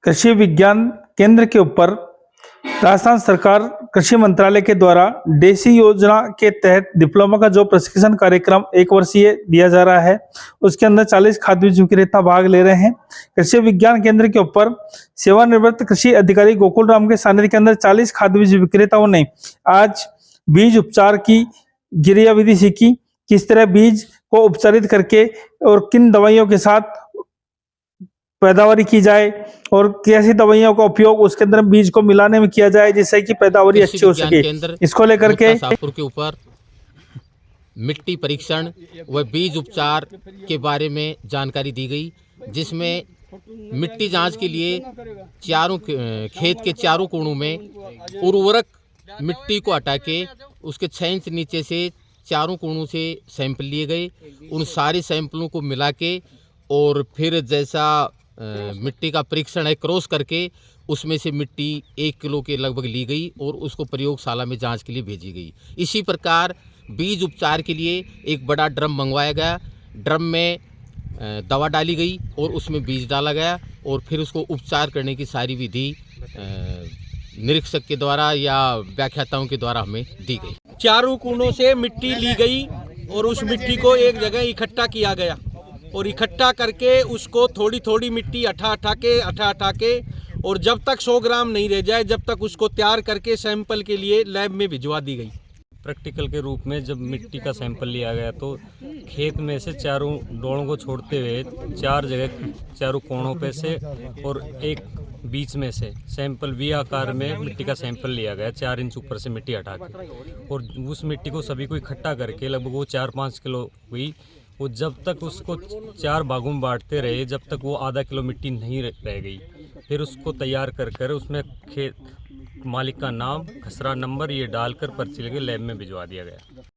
कृषि विज्ञान केंद्र के ऊपर राजस्थान सरकार कृषि मंत्रालय के द्वारा देसी योजना के तहत डिप्लोमा का जो प्रशिक्षण कार्यक्रम 1 वर्षीय दिया जा रहा है, उसके अंदर 40 खाद बीज विक्रेता भाग ले रहे हैं। कृषि विज्ञान केंद्र के ऊपर सेवानिवृत्त कृषि अधिकारी गोकुल राम के सानिध्य के अंदर 40 खाद बीज विक्रेताओं ने आज बीज उपचार की क्रियाविधि सीखी। किस तरह बीज को उपचारित करके और किन दवाइयों के साथ पैदावारी की जाए और कैसी दवाइयों का उपयोग उसके अंदर बीज को मिलाने में किया जाए जिससे कि पैदावारी अच्छी हो सके। इसको लेकर के शाहपुर के ऊपर मिट्टी परीक्षण व बीज उपचार के बारे में जानकारी दी गई, जिसमें मिट्टी जांच के लिए खेत के चारों कोणों में उर्वरक मिट्टी को हटा के उसके 6 इंच नीचे से चारों कोणों से सैंपल लिए गए। उन सारे सैंपलों को मिला के और फिर जैसा मिट्टी का परीक्षण है क्रॉस करके उसमें से मिट्टी 1 किलो के लगभग ली गई और उसको प्रयोगशाला में जांच के लिए भेजी गई। इसी प्रकार बीज उपचार के लिए एक बड़ा ड्रम मंगवाया गया। ड्रम में दवा डाली गई और उसमें बीज डाला गया और फिर उसको उपचार करने की सारी विधि निरीक्षक के द्वारा या व्याख्याताओं के द्वारा हमें दी गई। चारों कोनों से मिट्टी ली गई और उस मिट्टी को एक जगह इकट्ठा किया गया और इकट्ठा करके उसको थोड़ी थोड़ी मिट्टी हटा के और जब तक 100 ग्राम नहीं रह जाए जब तक उसको तैयार करके सैंपल के लिए लैब में भिजवा दी गई। प्रैक्टिकल के रूप में जब मिट्टी का सैंपल लिया गया तो खेत में से चारों डोड़ों को छोड़ते हुए 4 जगह चारों कोणों पे से और एक बीच में से सैंपल वी आकार में मिट्टी का सैंपल लिया गया 4 इंच ऊपर से मिट्टी हटा के और उस मिट्टी को सभी को इकट्ठा करके लगभग वो 4-5 किलो हुई। वो जब तक उसको 4 भागों में बांटते रहे जब तक वो आधा किलो मिट्टी नहीं रह गई, फिर उसको तैयार कर उसमें खेत मालिक का नाम, खसरा नंबर ये डालकर पर्ची लेके लैब में भिजवा दिया गया।